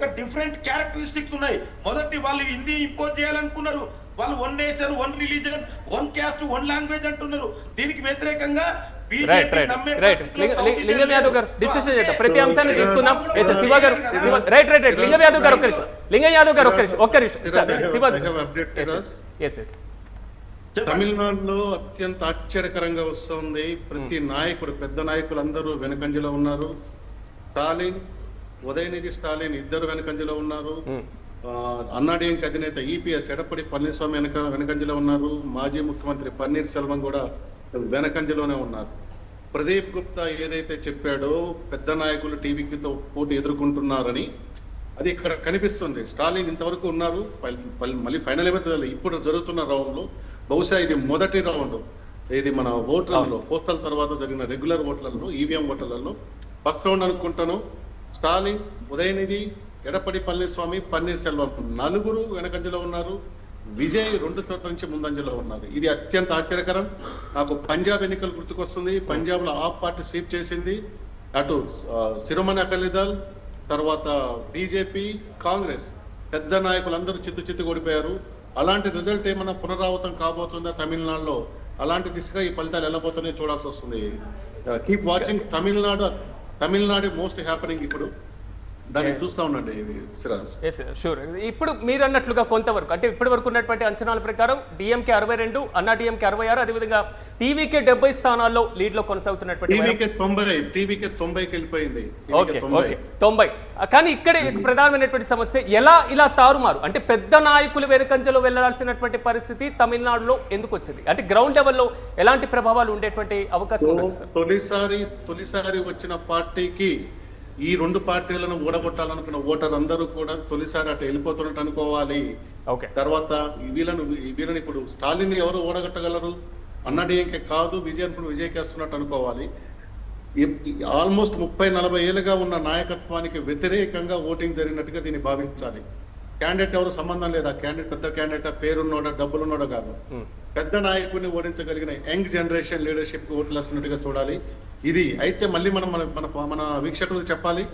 ఒక different characteristics ఉన్నాయి. మొదటి వాళ్ళు హిందీ ఇంపోజ్ చేయాలనుకున్నారు, వాళ్ళు one nation one religion one caste one language అంటున్నారు. దీనికి వ్యతిరేకంగా లింగం యాదవ్ గారు డిస్కషన్ చేద్దాం, ప్రతి అంశాన్ని తీసుకుందాం. శివ గారు రైట్ లింగం యాదవ్ గారు లింగం యాదవ్ గారు ఒక్క నిమిషం. తమిళనాడులో అత్యంత ఆశ్చర్యకరంగా వస్తుంది. ప్రతి నాయకుడు, పెద్ద నాయకులు అందరూ వెనకంజలో ఉన్నారు. స్టాలిన్, ఉదయనిధి స్టాలిన్ ఇద్దరు వెనకంజలో ఉన్నారు. అన్నాడీఎంకే అధినేత ఈపీఎస్ ఎడప్పడి పళనిస్వామి వెనకంజలో ఉన్నారు. మాజీ ముఖ్యమంత్రి పన్నీర్ సెల్వం కూడా వెనకంజలోనే ఉన్నారు. ప్రదీప్ గుప్తా ఏదైతే చెప్పాడో పెద్ద నాయకులు టీవీతో పోటీ ఎదుర్కొంటున్నారని, అది ఇక్కడ కనిపిస్తుంది. స్టాలిన్ ఇంతవరకు ఉన్నారు, మళ్ళీ ఫైనల్ ఏమైతే ఇప్పుడు జరుగుతున్న రౌండ్ లో బహుశా ఇది మొదటి రౌండ్. ఇది మన ఓట్లలో పోస్టల్ తర్వాత జరిగిన రెగ్యులర్ ఓట్లలో, ఈవీఎం ఓట్లలో ఫస్ట్ రౌండ్ అనుకుంటాను. స్టాలిన్, ఉదయనిధి, ఎడప్పడి పళనిస్వామి, పన్నీర్ సెల్వం నలుగురు వెనకంజలో ఉన్నారు. విజయ్ 2 చోట్ల నుంచి ముందంజలో ఉన్నారు. ఇది అత్యంత ఆశ్చర్యకరం. నాకు పంజాబ్ ఎన్నికలు గుర్తుకొస్తుంది. పంజాబ్ లో ఆప్ పార్టీ స్వీప్ చేసింది. అటు శిరోమణి అకాలీ దళ్, తర్వాత బీజేపీ, కాంగ్రెస్ పెద్ద నాయకులందరూ చిత్తు ఓడిపోయారు. అలాంటి రిజల్ట్ ఏమైనా పునరావృతం కాబోతుందా తమిళనాడులో? అలాంటి దిశగా ఈ ఫలితాలు వెళ్ళబోతున్నాయి, చూడాల్సి వస్తుంది. Keep watching. Tamil Nadu most happening ఇప్పుడు, దాన్ని చూస్తా ఉండండి సిరాజ్. షూర్. ఇప్పుడు మీరు అన్నట్లుగా కొంతవరకు అంటే ఇప్పటి వరకు ఉన్నటువంటి అంచనాల ప్రకారం డిఎంకే 62, అన్నా డిఎంకే 66, అదేవిధంగా టీవీకే 70 స్థానాల్లో లీడ్ లో కొనసాగుతున్నటువంటి 90కి వెళ్ళిపోయింది. 90. కానీ ఇక్కడే ప్రధానమైనటువంటి సమస్య, ఎలా ఇలా తారుమారు అంటే పెద్ద నాయకులు వెనుకంజలో వెళ్లాల్సినటువంటి పరిస్థితి తమిళనాడులో ఎందుకు వచ్చింది? అంటే గ్రౌండ్ లెవెల్లో ఎలాంటి ప్రభావాలు ఉండేటువంటి అవకాశం ఉండొచ్చు? తొలిసారి వచ్చిన పార్టీకి ఈ 2 పార్టీలను ఓడగొట్టాలనుకున్న ఓటర్ అందరూ కూడా తొలిసారి అటు వెళ్ళిపోతున్నట్టు అనుకోవాలి. తర్వాత వీళ్ళని ఇప్పుడు స్టాలిన్ ఎవరు ఓడగొట్టగలరు? అన్నాడీఎంకే కాదు, విజయ్ కేస్తున్నట్టు అనుకోవాలి. ఆల్మోస్ట్ 30-40 ఏళ్ళుగా ఉన్న నాయకత్వానికి వ్యతిరేకంగా ఓటింగ్ జరిగినట్టుగా దీన్ని భావించాలి. క్యాండిడేట్ ఎవరు సంబంధం లేదా, క్యాండిడేట్ పెద్ద క్యాండిడేట్, పేరున్నోడా డబ్బులున్నోడా కాదు, పెద్ద నాయకుడిని ఓడించగలిగిన యంగ్ జనరేషన్ లీడర్షిప్ కి ఓట్లు వేస్తున్నట్టుగా చూడాలి. ఇది అయితే మళ్ళీ మన వీక్షకులకు చెప్పాలి,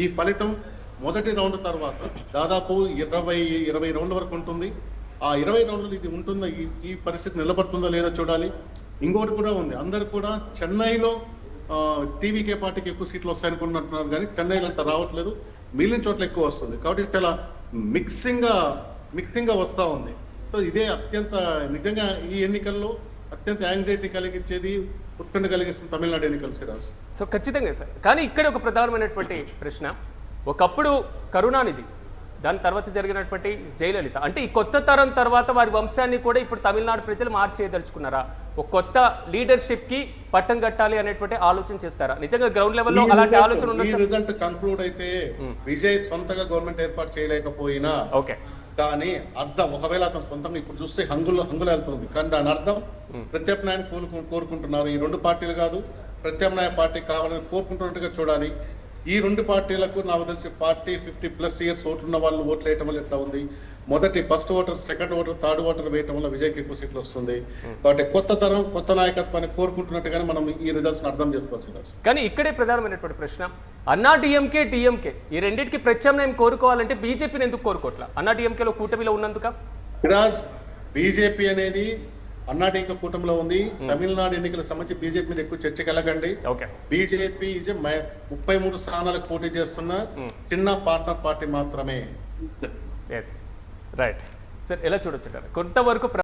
ఈ ఫలితం మొదటి రౌండ్ తర్వాత దాదాపు 20 రౌండ్ల వరకు ఉంటుంది. ఆ 20 రౌండ్లు ఇది ఉంటుందో, ఈ పరిస్థితి నిలబడుతుందో లేదో చూడాలి. ఇంకోటి కూడా ఉంది, అందరు కూడా చెన్నైలో టీవీకే పార్టీకి ఎక్కువ సీట్లు వస్తాయనుకుంటున్నారు, కానీ చెన్నైలో అంత రావట్లేదు, మిగిలిన చోట్ల ఎక్కువ వస్తుంది. కాబట్టి చాలా మిక్సింగ్ గా వస్తా ఉంది. సో ఇదే అత్యంత నిజంగా ఈ ఎన్నికల్లో అత్యంత యాంగ్జైటీ కలిగించేది, ఉత్కంఠ కలిగిస్తుంది తమిళనాడు ఎన్నికలు సిరాజ్. సో ఖచ్చితంగా సార్. కానీ ఇక్కడ ఒక ప్రధానమైనటువంటి ప్రశ్న, ఒకప్పుడు కరుణానిధి, దాని తర్వాత జరిగినటువంటి జయలలిత, అంటే ఈ కొత్త తరం తర్వాత వారి వంశాన్ని కూడా ఇప్పుడు తమిళనాడు ప్రజలు మార్చేయదలుచుకున్నారా? ఒక కొత్త లీడర్షిప్ కి పట్టం కట్టాలి అనేటువంటి ఆలోచన చేస్తారా? నిజంగా గ్రౌండ్ లెవెల్లో అలాంటి ఆలోచన ఉండొచ్చు. రిజల్ట్ కంక్లూడ్ అయితే విజయ్ సొంతగా గవర్నమెంట్ ఏర్పాటు చేయలేకపోయినా, కానీ అర్థం ఒకవేళ అతను సొంతంగా ఇప్పుడు చూస్తే హంగులు వెళ్తుంది, కానీ దాని అర్థం ప్రత్యామ్నాయాన్ని కోరుకుంటున్నారు. ఈ 2 పార్టీలు కాదు, ప్రత్యామ్నాయ పార్టీ కావాలని కోరుకుంటున్నట్టుగా చూడాలి. ఈ 2 పార్టీలకు నాకు తెలిసి 40-50+ ఇయర్స్ ఓట్లున్న వాళ్ళు ఓట్లు వేయటం వల్ల ఎట్లా ఉంది, మొదటి first voter, second voter, third voter వేయటం వల్ల విజయ్కి ఎక్కువ సీట్లు వస్తుంది. కాబట్టి కొత్త తరం, కొత్త నాయకత్వాన్ని కోరుకుంటున్నట్టుగానే మనం ఈ రిజల్ట్స్ అర్థం చేసుకోవచ్చు. కానీ ఇక్కడే ప్రధానమైనటువంటి ప్రశ్న, అన్నా డిఎంకే ఈ రెండింటికి ప్రత్యామ్నాయం కోరుకోవాలంటే బీజేపీని ఎందుకు కోరుకోవట్లా? అన్నా డిఎంకేలో కూటమిలో ఉన్నందుక బీజేపీ అనేది అన్నాడీఎంకే కూటమిలో ఉంది. తమిళనాడు ఎన్నికలకు సంబంధించి బీజేపీ మీద ఎక్కువ చర్చకు వెళ్ళకండి. బీజేపీ 33 స్థానాలకు పోటీ చేస్తున్న చిన్న పార్ట్నర్ పార్టీ మాత్రమే. రైట్ సార్, ఎలా చూడొచ్చు కొంతవరకు